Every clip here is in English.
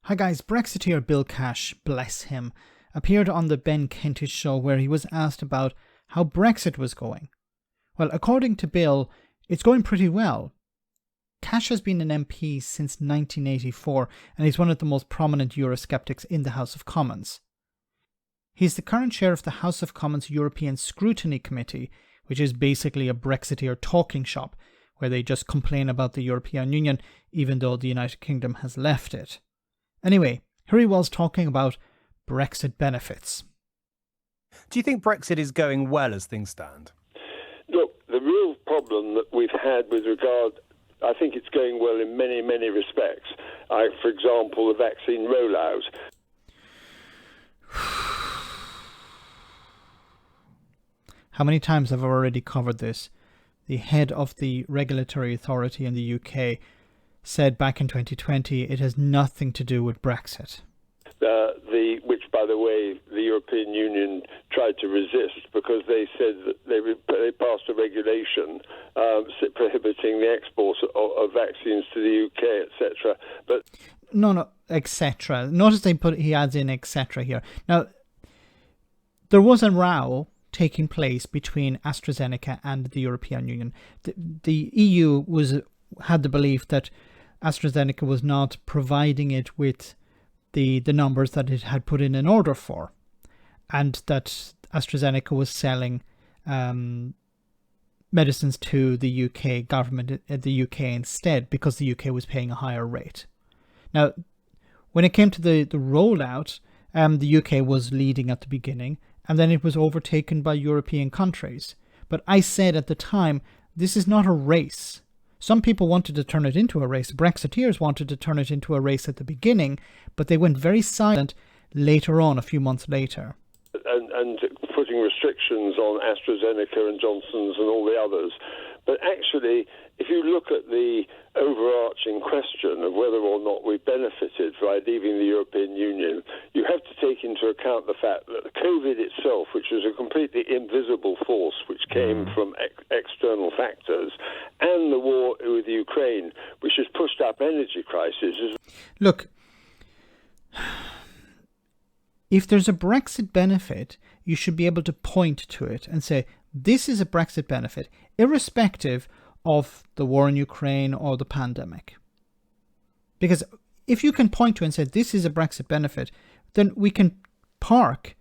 Hi guys, Brexiteer Bill Cash, bless him, appeared on the Ben Kentish show where he was asked about how Brexit was going. Well, according to Bill, it's going pretty well. Cash has been an MP since 1984 and he's one of the most prominent Eurosceptics in the House of Commons. He's the current chair of the House of Commons European Scrutiny Committee, which is basically a Brexiteer talking shop where they just complain about the European Union even though the United Kingdom has left it. Anyway, here he was talking about Brexit benefits. Do you think Brexit is going well as things stand? Look, the real problem that we've had with regard, I think it's going well in many, many respects. For example, the vaccine rollout. How many times have I already covered this? The head of the regulatory authority in the UK said back in 2020 it has nothing to do with Brexit. Which, by the way, the European Union tried to resist because they said that they passed a regulation prohibiting the export of vaccines to the UK, etc. But no, etc. Notice he adds in etc. here. Now, there was a row taking place between AstraZeneca and the European Union. The EU had the belief that AstraZeneca was not providing it with the numbers that it had put in an order for, and that AstraZeneca was selling medicines to the UK government at the UK instead because the UK was paying a higher rate. Now, when it came to the rollout, the UK was leading at the beginning, and then it was overtaken by European countries. But I said at the time, this is not a race. Some people wanted to turn it into a race. Brexiteers wanted to turn it into a race at the beginning, but they went very silent later on, a few months later. And putting restrictions on AstraZeneca and Johnson's and all the others. But actually, if you look at the overarching question of whether or not we benefited by leaving the European Union, you have to take into account the fact that COVID itself, which was a completely invisible force which came from external factors, and the war with Ukraine, which has pushed up energy prices. Look, if there's a Brexit benefit, you should be able to point to it and say, this is a Brexit benefit, irrespective of the war in Ukraine or the pandemic. Because if you can point to and say, this is a Brexit benefit, then we can park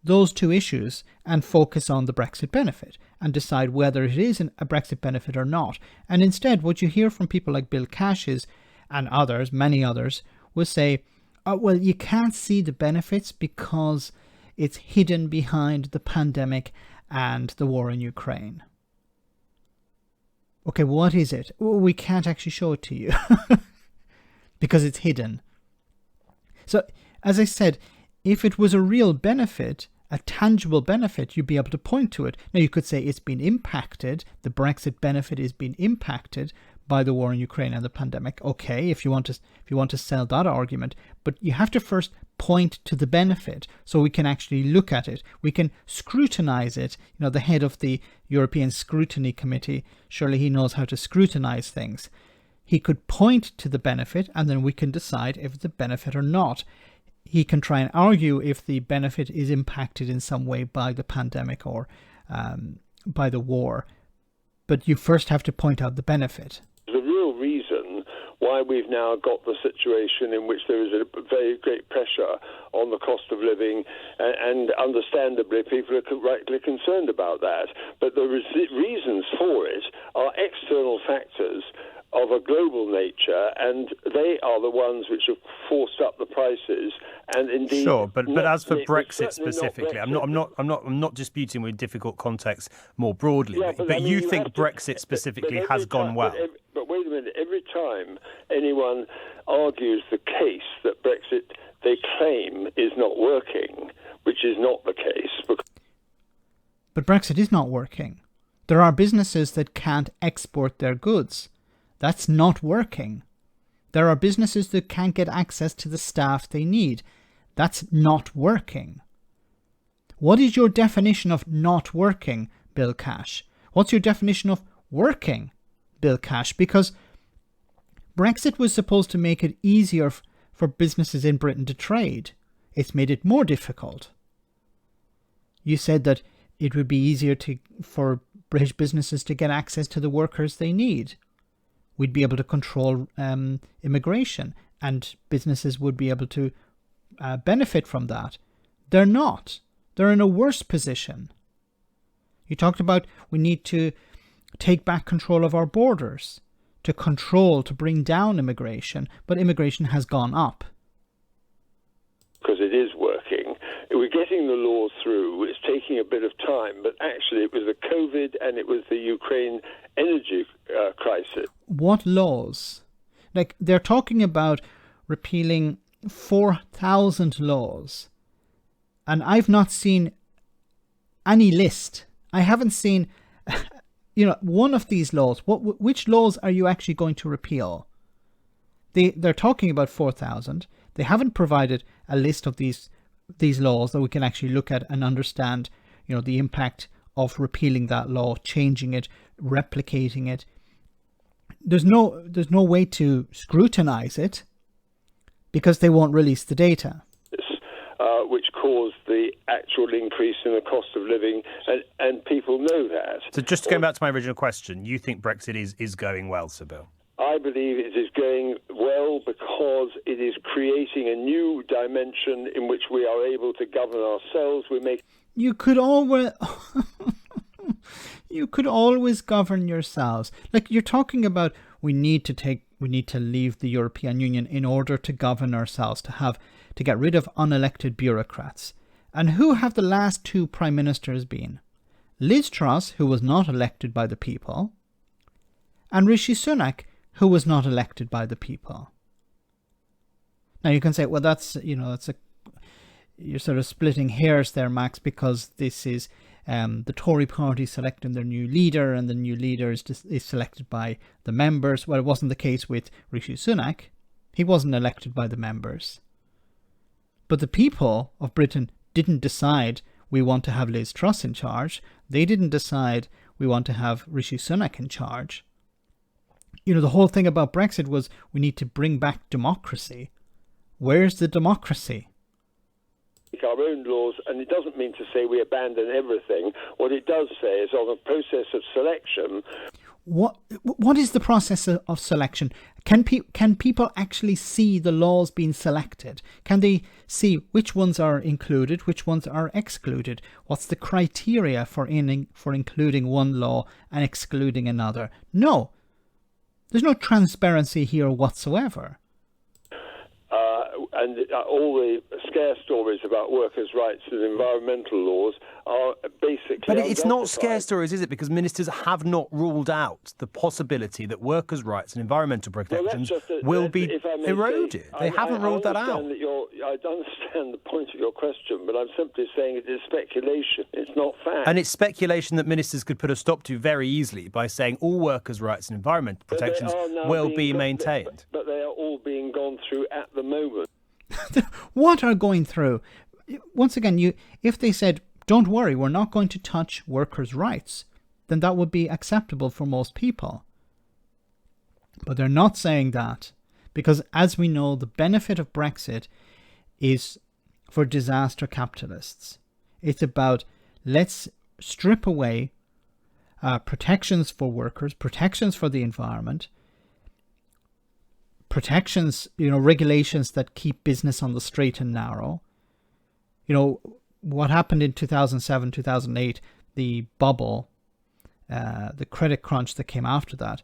those two issues and focus on the Brexit benefit and decide whether it is a Brexit benefit or not. And instead, what you hear from people like Bill Cash and others, many others, will say, oh, well, you can't see the benefits because it's hidden behind the pandemic and the war in Ukraine. Okay, what is it? Well, we can't actually show it to you because it's hidden. So, as I said, if it was a real benefit, a tangible benefit, you'd be able to point to it. Now, you could say it's been impacted, the Brexit benefit is being impacted by the war in Ukraine and the pandemic. Okay, if you want to sell that argument, but you have to first point to the benefit so we can actually look at it. We can scrutinize it. You know, the head of the European Scrutiny Committee, surely he knows how to scrutinize things. He could point to the benefit and then we can decide if it's a benefit or not. He can try and argue if the benefit is impacted in some way by the pandemic or by the war. But you first have to point out the benefit. The real reason why we've now got the situation in which there is a very great pressure on the cost of living, and understandably people are rightly concerned about that. But the reasons for it are external factors of a global nature, and they are the ones which have forced up the prices. And indeed, sure, but as for Brexit specifically, I'm not disputing with difficult contexts more broadly. Yeah, but you think Brexit specifically has gone well. But wait a minute. Every time anyone argues the case that Brexit they claim is not working, which is not the case. But Brexit is not working. There are businesses that can't export their goods. That's not working. There are businesses that can't get access to the staff they need. That's not working. What is your definition of not working, Bill Cash? What's your definition of working, Bill Cash? Because Brexit was supposed to make it easier for businesses in Britain to trade. It's made it more difficult. You said that it would be easier for British businesses to get access to the workers they need. We'd be able to control immigration, and businesses would be able to benefit from that. They're not. They're in a worse position. You talked about we need to take back control of our borders, to bring down immigration, but immigration has gone up. Because it is working. We're getting the laws through. It's taking a bit of time, but actually it was the COVID and it was the Ukraine energy crisis. What laws? Like, they're talking about repealing 4,000 laws, and I've not seen any list. I haven't seen, one of these laws. Which laws are you actually going to repeal? They're talking about 4,000. They haven't provided a list of these laws that we can actually look at and understand, the impact of repealing that law, changing it, replicating it. There's no way to scrutinize it because they won't release the data. Which caused the actual increase in the cost of living, and people know that. So just going back to my original question, you think Brexit is going well, Sir Bill? I believe it is going well because it is creating a new dimension in which we are able to govern ourselves. You could always govern yourselves. Like, you're talking about we need to leave the European Union in order to govern ourselves, to get rid of unelected bureaucrats. And who have the last two prime ministers been? Liz Truss, who was not elected by the people, and Rishi Sunak, who was not elected by the people. Now you can say, well, you're sort of splitting hairs there, Max, because this is the Tory party selecting their new leader, and the new leader is selected by the members. Well, it wasn't the case with Rishi Sunak. He wasn't elected by the members. But the people of Britain didn't decide we want to have Liz Truss in charge. They didn't decide we want to have Rishi Sunak in charge. The whole thing about Brexit was we need to bring back democracy. Where's the democracy? Our own laws, and it doesn't mean to say we abandon everything. What it does say is on a process of selection. What is the process of selection? Can people actually see the laws being selected? Can they see which ones are included, which ones are excluded? What's the criteria for including one law and excluding another? No. There's no transparency here whatsoever. And all the scare stories about workers' rights and environmental laws are basically... But it's not scare stories, is it? Because ministers have not ruled out the possibility that workers' rights and environmental protections will be eroded. They haven't ruled that out. I understand the point of your question, but I'm simply saying it is speculation. It's not fact. And it's speculation that ministers could put a stop to very easily by saying all workers' rights and environmental protections will be maintained. But they are all being gone through at the moment. What are going through? Once again, if they said, don't worry, we're not going to touch workers' rights, then that would be acceptable for most people. But they're not saying that, because as we know, the benefit of Brexit is for disaster capitalists. It's about, let's strip away protections for workers, protections for the environment, protections, regulations that keep business on the straight and narrow. What happened in 2007, 2008, the bubble, the credit crunch that came after that,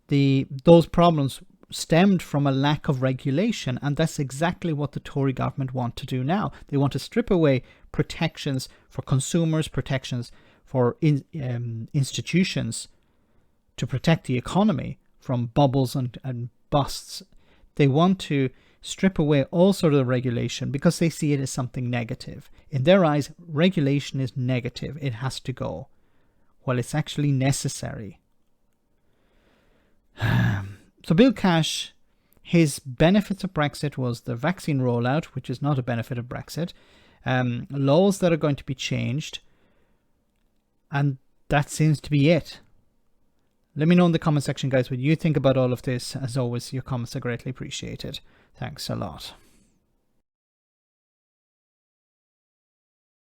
those problems stemmed from a lack of regulation, and that's exactly what the Tory government want to do now. They want to strip away protections for consumers, protections for institutions to protect the economy from bubbles and busts. They want to strip away all sort of regulation because they see it as something negative. In their eyes, regulation is negative. It has to go. Well, it's actually necessary. So Bill Cash, his benefits of Brexit was the vaccine rollout, which is not a benefit of Brexit, laws that are going to be changed, and that seems to be it. Let me know in the comment section, guys, what you think about all of this. As always, your comments are greatly appreciated. Thanks a lot.